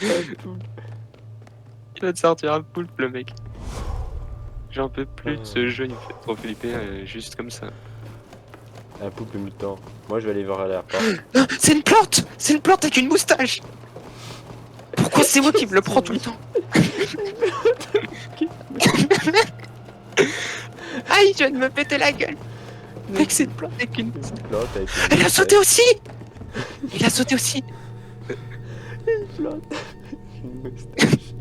Il va te sortir un poulpe, le mec. J'en peux plus de ce jeu, il me fait trop flipper juste comme ça. Un poulpe mutant. Moi je vais aller voir à l'aéroport. Non, c'est une plante! C'est une plante avec une moustache! Pourquoi c'est moi qui me le prends tout le temps? Aïe, je viens de me péter la gueule! Mec, c'est une plante avec une moustache. Elle a sauté aussi! Il a sauté aussi! Une plante avec une moustache.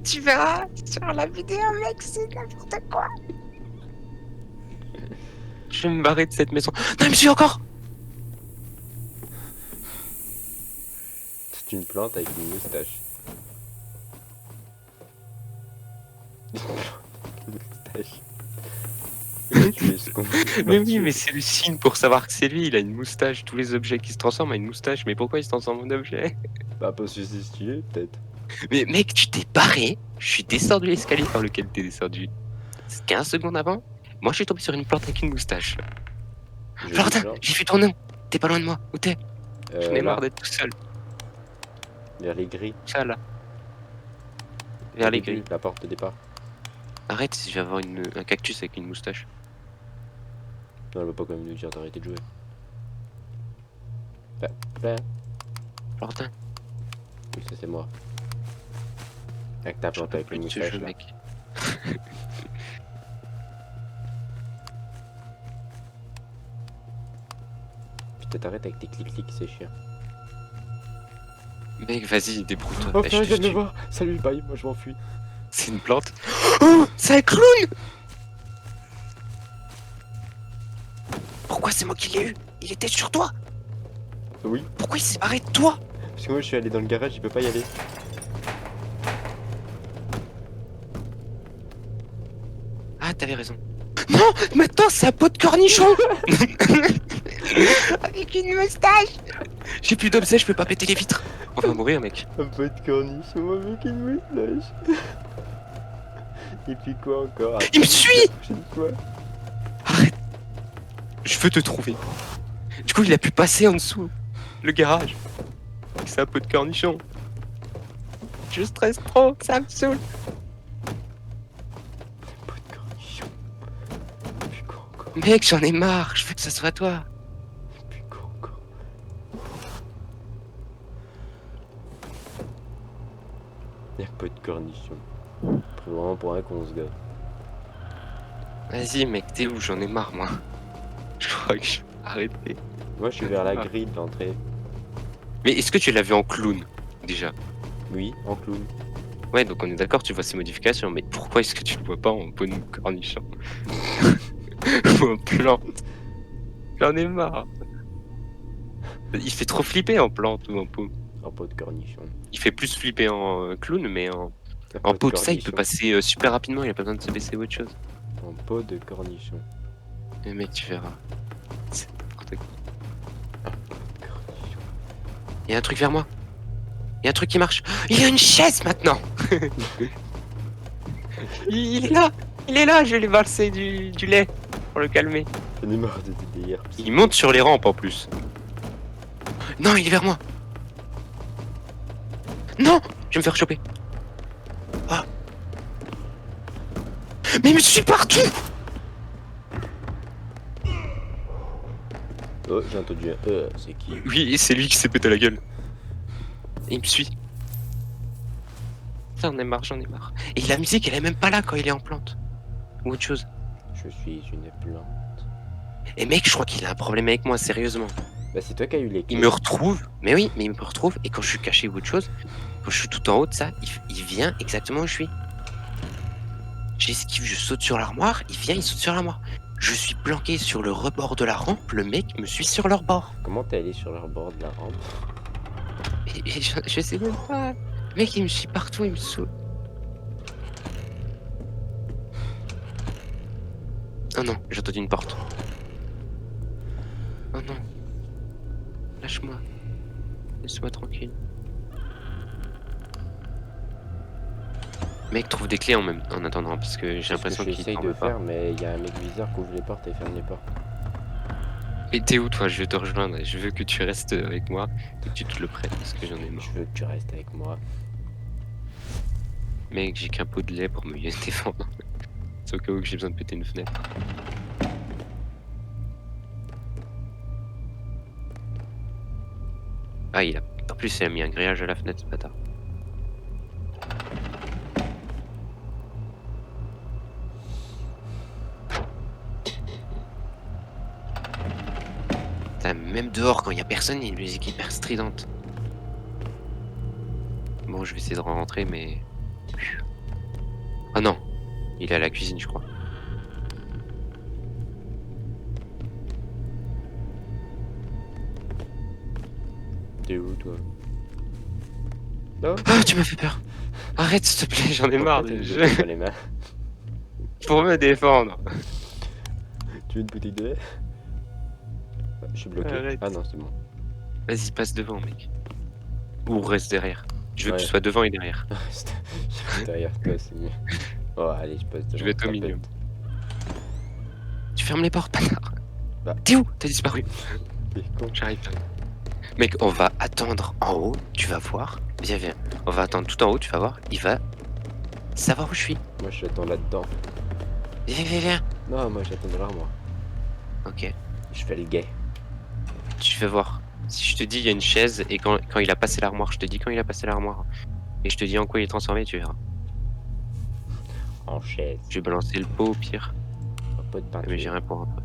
Tu verras sur la vidéo, mec, c'est n'importe quoi! Je vais me barrer de cette maison. Non, il me suit encore! C'est une plante avec une moustache. Une moustache. Tu es ce qu'on Mais oui, mais c'est le signe pour savoir que c'est lui, il a une moustache. Tous les objets qui se transforment en une moustache. Mais pourquoi il se transforme en objet? Bah parce que c'est stylé peut-être. Mais mec, tu t'es barré. Je suis descendu l'escalier par lequel t'es descendu 15 secondes avant. Moi, je suis tombé sur une plante avec une moustache. Florentin, j'ai vu ton nom. T'es pas loin de moi. Où t'es? J'en ai marre d'être tout seul. Vers les grilles. Ça, là. Vers les grilles. La porte de départ. Arrête, je vais avoir un cactus avec une moustache. Non, elle va pas quand même nous dire d'arrêter de jouer. Bah. Florentin. Oui, ça c'est moi. Avec ta plante avec une moustache là. Mec. Putain, t'arrêtes avec tes clics-clics, c'est chiant. Mec, vas-y, débrouille-toi. Oh putain, je viens de le voir. Salut, bye, moi je m'enfuis. C'est une plante. Oh, c'est un clown! Pourquoi c'est moi qui l'ai eu? Il était sur toi? Oui. Pourquoi il s'est barré de toi? Parce que moi je suis allé dans le garage, il peut pas y aller. Ah, t'avais raison. Non, maintenant c'est un pot de cornichon. Avec une moustache. J'ai plus d'obsèques, je peux pas péter les vitres. On va mourir, mec. Un peu de cornichon avec une moustache. Et puis quoi encore? Il me suit. Quoi? Arrête. Je veux te trouver. Du coup, il a pu passer en dessous le garage. C'est un peu de cornichon. Je stresse trop, ça me saoule. Un peu de cornichon. Et puis quoi encore? Mec, j'en ai marre, je veux que ça soit toi. Et puis quoi encore? Y'a pas de cornichon. Vraiment pour un con ce gars. Vas-y, mec, t'es où? J'en ai marre, moi. Je crois que je vais arrêter. Moi je suis vers la grille de l'entrée. Mais est-ce que tu l'as vu en clown, déjà? Oui, en clown. Ouais, donc on est d'accord, tu vois ces modifications, mais pourquoi est-ce que tu le vois pas en pot de cornichon? Ou en plante? J'en ai marre. Il fait trop flipper en plante ou en pot. En pot de cornichon. Il fait plus flipper en clown, mais en pot de ça, il peut passer super rapidement, il a pas besoin de se baisser ou autre chose. En pot de cornichon. Mais mec, tu verras. C'est n'importe quoi. Un pot de cornichon. Il y a un truc vers moi. Il y a un truc qui marche. Il y a une chaise maintenant. Il est là. Il est là, je vais lui verser du lait pour le calmer. J'en ai marre de tes délires. Il monte sur les rampes en plus. Non, il est vers moi. Non, je vais me faire choper. Ah. Mais il me suit partout. Oh, j'ai entendu un c'est qui? Oui, c'est lui qui s'est pété la gueule. Et il me suit. J'en ai marre, j'en ai marre. Et la musique, elle est même pas là quand il est en plante. Ou autre chose. Je suis une plante. Et mec, je crois qu'il a un problème avec moi, sérieusement. Bah c'est toi qui as eu les clés. Il me retrouve, mais oui, mais il me retrouve, et quand je suis caché ou autre chose, quand je suis tout en haut de ça, il vient exactement où je suis. J'esquive, je saute sur l'armoire, il vient, il saute sur l'armoire. Je suis planqué sur le rebord de la rampe, le mec me suit sur leur bord. Comment t'es allé sur leur bord de la rampe? Et je sais même pas. Le mec, il me suit partout, il me saoule. Oh non, j'ai entendu une porte. Oh non. Lâche-moi. Laisse-moi tranquille. Mec, trouve des clés en attendant, parce que j'ai l'impression qu'il J'essaye t'en de veut pas. faire, mais il y a un mec bizarre qui ouvre les portes et ferme les portes. Et t'es où toi? Je vais te rejoindre. Je veux que tu restes avec moi et que tu te le prennes parce que j'en ai marre. Je veux que tu restes avec moi. Mec, j'ai qu'un pot de lait pour me défendre. C'est au cas où que j'ai besoin de péter une fenêtre. Ah, il a. En plus, il a mis un grillage à la fenêtre, ce bâtard. Putain, même dehors, quand il y a personne, il y a une musique hyper stridente. Bon, je vais essayer de rentrer, mais. Ah non, il est à la cuisine, je crois. T'es où toi? Non. Ah, tu m'as fait peur. Arrête, s'il te plaît, j'en ai marre Pourquoi du t'as jeu. une bouteille dans les mains? Pour me défendre. Tu veux une bouteille de lait? Je suis bloqué. Arrête. Ah non, c'est bon. Vas-y, passe devant, mec. Ou reste derrière. Je veux que Ouais. tu sois devant et derrière. Je suis derrière toi, c'est mieux. Oh, allez, je passe devant. Je vais être au milieu. Tapette. Tu fermes les portes, bâtard. Bah. T'es où? T'as disparu. T'es con. J'arrive. Mec, on va attendre en haut, tu vas voir. Viens, viens. On va attendre tout en haut, tu vas voir. Il va savoir où je suis. Moi, je l'attends là-dedans. Viens, viens, viens. Non, moi, j'attends dans l'armoire. Ok. Je fais le gay. Tu vas voir. Si je te dis, il y a une chaise, et quand il a passé l'armoire, je te dis quand il a passé l'armoire. Et je te dis en quoi il est transformé, tu verras. En chaise. Je vais balancer le pot au pire. Un pot de peinture. Mais j'ai rien pour rentrer.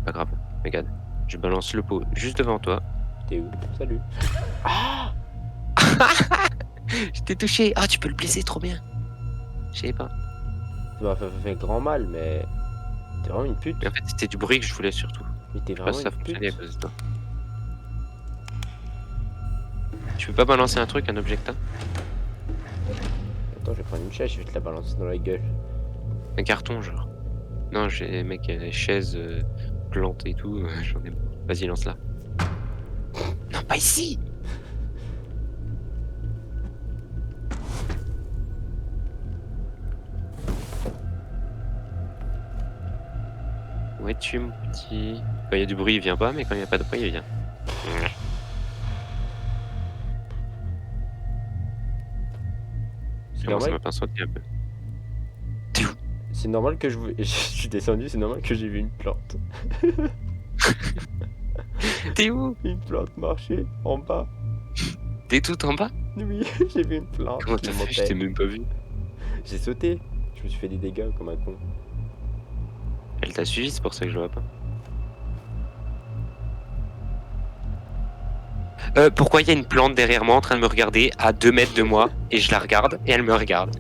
Pas grave. Regarde. Je balance le pot juste devant toi. T'es où? Salut. Ah! Je t'ai touché. Ah, tu peux le blesser, trop bien. Je sais pas. Ça m'a fait grand mal, mais. T'es vraiment une pute. Mais en fait, c'était du bruit que je voulais surtout. Mais t'es Pas vraiment ça une fonctionnait à pute. cause de toi. Tu peux pas balancer un truc, un objectif? Attends, je vais prendre une chaise, je vais te la balancer dans la gueule. Un carton, genre. Non, j'ai, mec, il y a des chaises, plantes et tout, j'en ai marre. Vas-y, lance-la. Non, pas ici! Où es-tu, mon petit? Quand il y a du bruit, il vient pas, mais quand il y a pas de bruit, il vient. C'est Comment ça m'a normal, pas sauté un peu? c'est normal que je suis descendu, c'est normal que j'ai vu une plante. T'es où? Une plante marcher en bas. T'es tout en bas? Oui, j'ai vu une plante Comment qui t'as fait? Je t'ai montait. même pas vu. J'ai sauté. Je me suis fait des dégâts comme un con. Elle t'a suivi, c'est pour ça que je le vois pas. Pourquoi il y a une plante derrière moi en train de me regarder à 2 mètres de moi et je la regarde et elle me regarde?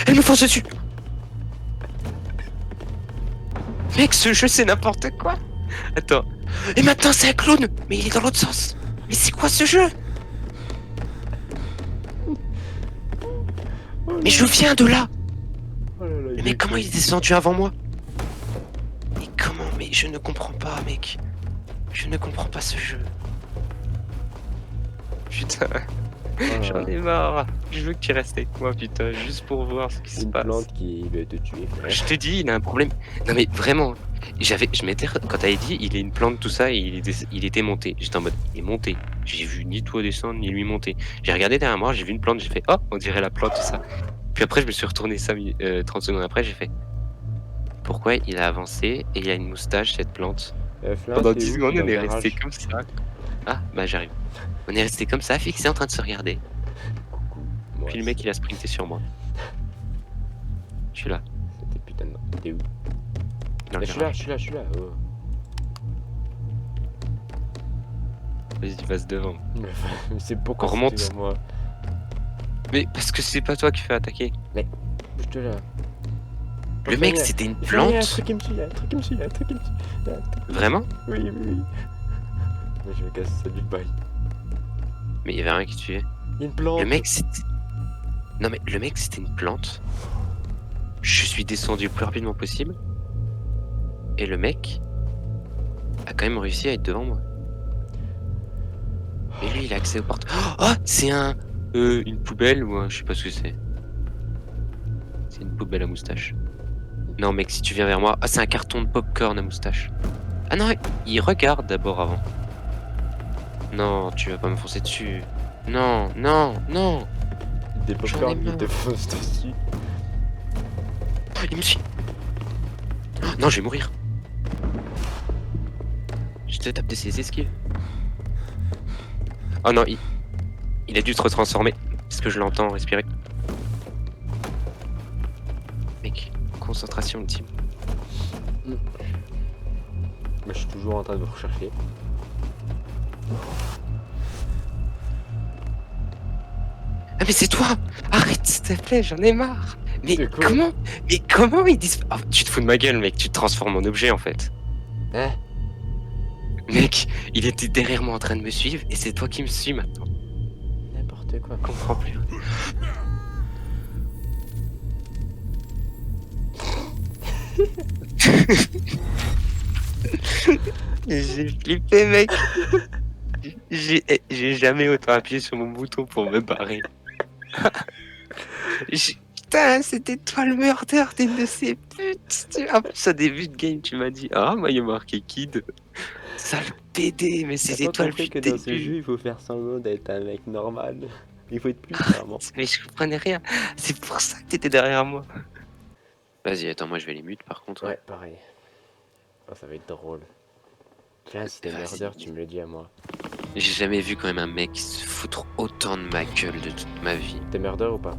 Elle me fonce dessus! Mec, ce jeu c'est n'importe quoi! Attends. Et maintenant c'est un clown! Mais il est dans l'autre sens! Mais c'est quoi ce jeu? Mais je viens de là! Oh là là, Mais il mec, est comment con. il est descendu avant moi? Mais comment? Mais je ne comprends pas, mec. Je ne comprends pas ce jeu. Putain, Oh là j'en là. ai marre. Je veux que tu restes avec moi, putain, juste pour voir ce qui se Une passe. plante qui veut te tuer, frère. Je te dis, il a un problème. Non mais vraiment, je m'étais, quand t'avais dit, il est une plante, tout ça, et il était monté. J'étais en mode, il est monté. J'ai vu ni toi descendre, ni lui monter. J'ai regardé derrière moi, j'ai vu une plante, j'ai fait, oh, on dirait la plante, tout ça. Puis après, je me suis retourné 30 secondes après, j'ai fait, pourquoi il a avancé et il a une moustache, cette plante? Flin, Pendant t'es 10 où? secondes, Dans on le est resté garage. comme ça. Ah, bah j'arrive. On est resté comme ça, fixé en train de se regarder. Coucou. Moi, Puis le mec, il a sprinté sur moi. Je suis là. C'était putain de... T'es où? Dans le Je suis là, garage. je suis là, je suis là. Oh. Vas-y, passe devant. Mais c'est pourquoi On remonte. c'est devant moi. Mais parce que c'est pas toi qui fais attaquer. Bouge-toi là. Le mec, c'était une Il y a un plante. truc qui me suit, il y a un truc qui me suit, il y a un truc qui me suit. Il y a un truc- Vraiment? Oui, oui, oui. Mais je vais casser ça du bail. Mais il y avait rien qui te suivait. Il y a une plante. Le mec, c'était. Non, mais le mec, c'était une plante. Je suis descendu le plus rapidement possible. Et le mec a quand même réussi à être devant moi. Et lui, il a accès aux portes. Oh, c'est une poubelle ou un. Je sais pas ce que c'est. C'est une poubelle à moustache. Non, mec, si tu viens vers moi. Ah, c'est un carton de popcorn à moustache. Ah non, il regarde d'abord avant. Non, tu vas pas me foncer dessus. Non, non, non. Des J'en ai popcorn qui marre. te foncent dessus. Il me suit. Oh, non, je vais mourir. Je te tape de ses esquives. Oh non, il a dû se retransformer. Parce que je l'entends respirer. Mec, concentration ultime. Mais je suis toujours en train de vous rechercher. Ah mais c'est toi. Arrête s'il te plaît, j'en ai marre. Mais De quoi? comment? Mais comment ils disent... Oh, tu te fous de ma gueule mec, tu te transformes en objet en fait. Hein? Mec, il était derrière moi en train de me suivre et c'est toi qui me suis maintenant. N'importe quoi. Je comprends plus. J'ai flippé mec. J'ai jamais autant appuyé sur mon bouton pour me barrer. Putain, c'était toi le meurtrier d'une de ces putes. En plus, au début de game, tu m'as dit ah, moi, il y a marqué Kid. Sale PD, mais T'as c'était pas toi le compris plus que dans ce jeu, début. il faut faire semblant d'être un mec normal. Il faut être plus charmant. Mais je comprenais rien. C'est pour ça que t'étais derrière moi. Vas-y, attends, moi je vais les mute par contre. Ouais, pareil. Oh, ça va être drôle. Tiens, si t'es Vas-y. murder, tu me le dis à moi. J'ai jamais vu quand même un mec se foutre autant de ma gueule de toute ma vie. T'es murder ou pas?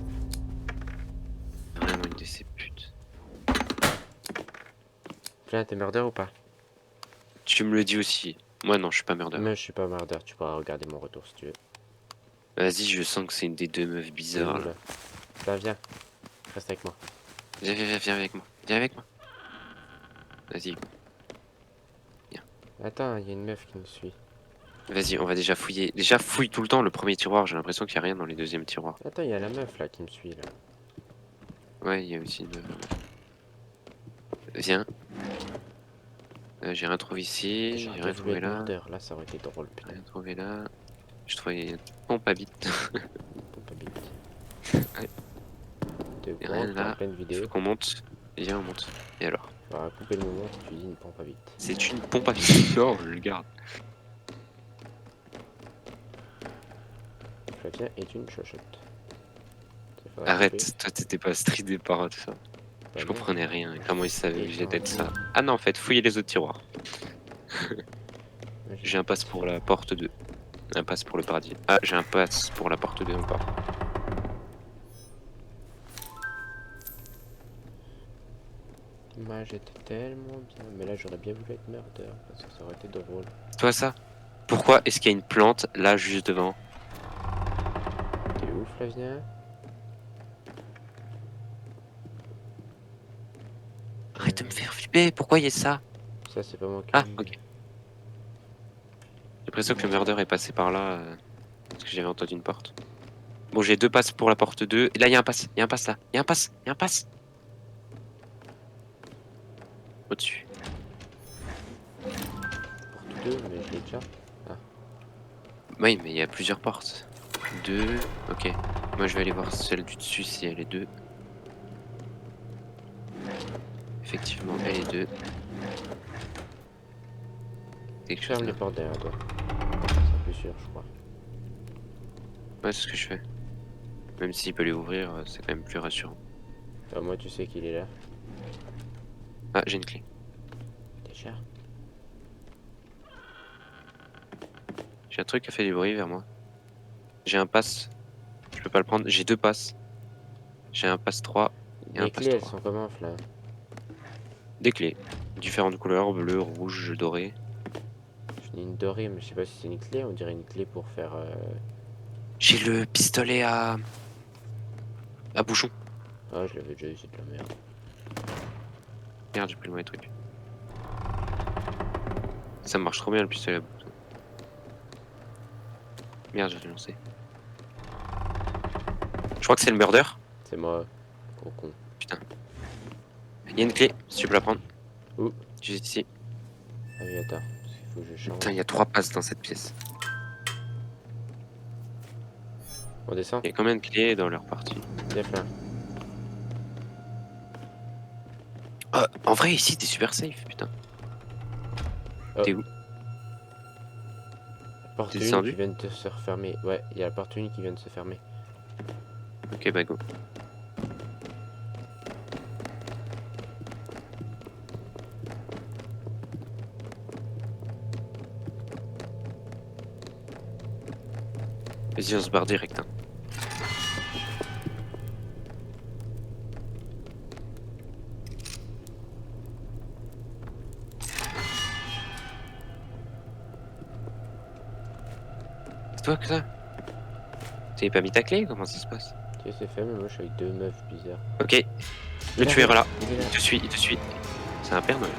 Vraiment une de ces putes. Tiens, t'es murder ou pas? Tu me le dis aussi. Moi non, je suis pas murder. Mais je suis pas murder, tu pourras regarder mon retour si tu veux. Vas-y, je sens que c'est une des deux meufs T'es où, bizarres là. là? Bah, viens. Reste avec moi. Viens avec moi. Viens avec moi. Vas-y. Attends, il y a une meuf qui me suit. Vas-y, on va déjà fouiller. Déjà, fouille tout le temps le premier tiroir. J'ai l'impression qu'il n'y a rien dans les deuxièmes tiroirs. Attends, il y a la meuf là qui me suit là. Ouais, il y a aussi une meuf. Viens. J'ai rien trouvé ici. J'ai rien trouvé là. Murder, là ça aurait été drôle, putain. Rien trouvé là. Je trouvais une pompe à bite. Pompe à bite. Ouais. De Y a quoi rien en là. pleine Il vidéo. faut qu'on monte. Viens, on monte. Et alors? On va couper le moment si tu dis une pompe à bite. C'est une pompe à bite. Non, je le garde. Flavien est une chochotte. Arrête, toi t'étais pas stridé par tout ça. Bah Je non. comprenais rien. Comment il savait Et que j'étais de quand- ça? Ah non, en fait, fouillez les autres tiroirs. Moi, J'ai un passe pour la porte 2. Un passe pour le paradis. Ah, j'ai un passe pour la porte 2 encore. Moi j'étais tellement bien. Mais là j'aurais bien voulu être murder parce que ça aurait été drôle. Toi ça? Pourquoi est-ce qu'il y a une plante là juste devant? T'es où Flavien? Arrête de me faire flipper, pourquoi il y a ça? Ça c'est pas moi qui. Ah, ok. J'ai l'impression que le murder est passé par là. Parce que j'avais entendu une porte. Bon, j'ai deux passes pour la porte 2. Et là, il y a un passe. Il y a un passe là. Il y a un passe. Il y a un passe. Au-dessus. Porte 2, mais je l'ai déjà. Oui, mais il y a plusieurs portes. 2. Ok. Moi, je vais aller voir celle du dessus si elle est 2. Effectivement, elle est 2. Quelque chose Ferme les là. portes derrière toi. C'est plus sûr, je crois. Ouais, c'est ce que je fais. Même s'il peut les ouvrir, c'est quand même plus rassurant. Au moins tu sais qu'il est là. Ah, j'ai une clé. Déjà. J'ai un truc qui a fait du bruit vers moi. J'ai un pass. Je peux pas le prendre. J'ai deux passes. J'ai un pass 3 et un Les pass clés elles 3. sont comment là? Des clés. Différentes couleurs, bleu, rouge, doré. Je n'ai une dorée, mais je sais pas si c'est une clé. On dirait une clé pour faire. J'ai le pistolet à bouchon. Ah, je l'avais déjà eu, c'est de la merde. Merde, j'ai plus le mauvais truc. Ça marche trop bien le pistolet à bouchon. Merde, j'ai lancé. Je crois que c'est le murder. C'est moi, gros con. Putain. Il y a une clé, si tu peux la prendre. Où? Juste ici. Ah oui, attends. Parce qu'il faut que je change. Putain, il y a 3 passes dans cette pièce. On descend? Il y a combien de clés dans leur partie? Def là. En vrai, ici, t'es super safe, putain. T'es où? La porte T'es 1 descendu? qui vient de se refermer. Ouais, il y a la porte 1 qui vient de se fermer. Ok, bah go. Vas-y, on se barre direct. Hein. C'est toi que ça? T'avais pas mis ta clé? Comment ça se passe? Tu sais, c'est fait, mais moi je suis avec 2 meufs bizarres. Ok, le Il tueur arrive, là. il est là. Il te suit, il te suit. C'est un Père Noël.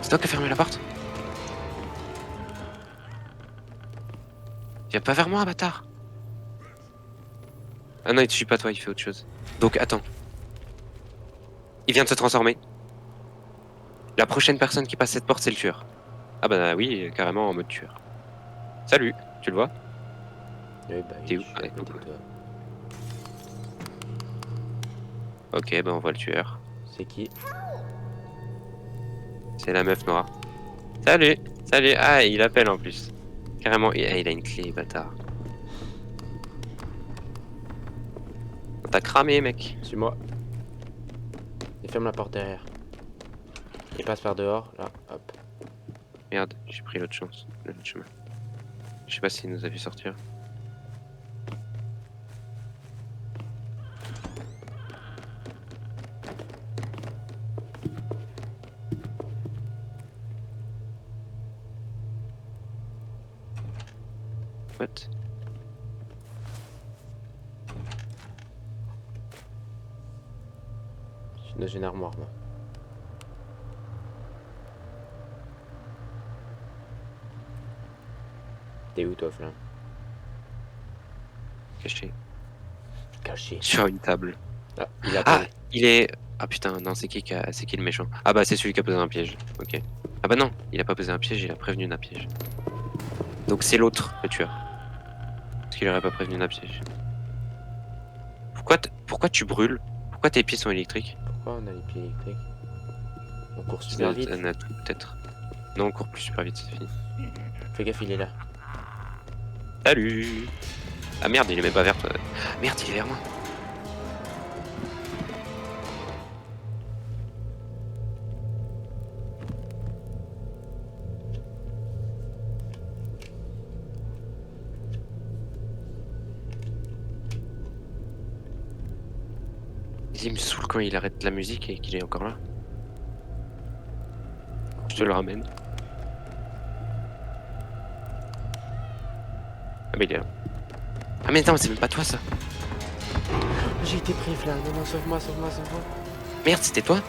C'est toi qui as fermé la porte? Viens pas vers moi, bâtard. Ah non, il te suit pas toi, il fait autre chose. Donc attends. Il vient de se transformer. La prochaine personne qui passe cette porte, c'est le tueur. Ah bah oui, carrément en mode tueur. Salut, tu le vois? Oui, bah T'es oui, où? je suis à Ouais, côté de toi. ok, bah on voit le tueur. C'est qui? C'est la meuf noire. Salut, salut. Ah, il appelle en plus. Carrément, il a une clé, bâtard. T'as cramé, mec. Suis-moi. Et ferme la porte derrière. Il passe par dehors, là, hop. Merde, j'ai pris l'autre chance, l'autre chemin. Je sais pas s'il nous a vu sortir. What? Je suis dans une armoire, moi. T'es où, toi, Flamme? Caché. Caché. Sur une table. Ah, il a Ah, appelé. il est... Ah putain, non, c'est qui le méchant? Ah bah c'est celui qui a posé un piège. Ok. Ah bah non, il a pas posé un piège, il a prévenu d'un piège. Donc c'est l'autre, le tueur. Parce qu'il aurait pas prévenu d'un piège. Pourquoi tu brûles? Pourquoi tes pieds sont électriques? Pourquoi on a les pieds électriques? On court super vite. Un atout, peut-être. Non, on court plus super vite, c'est fini. Fais gaffe, il est là. Salut! Ah merde, il est même pas vers toi. Merde, il est vers moi. Il me saoule quand il arrête la musique et qu'il est encore là. Je te le ramène. Ah mais il est là. Ah mais non, c'est même pas toi ça. J'ai été pris, Flamme. Non, non, sauve-moi, sauve-moi, sauve-moi. Merde, c'était toi?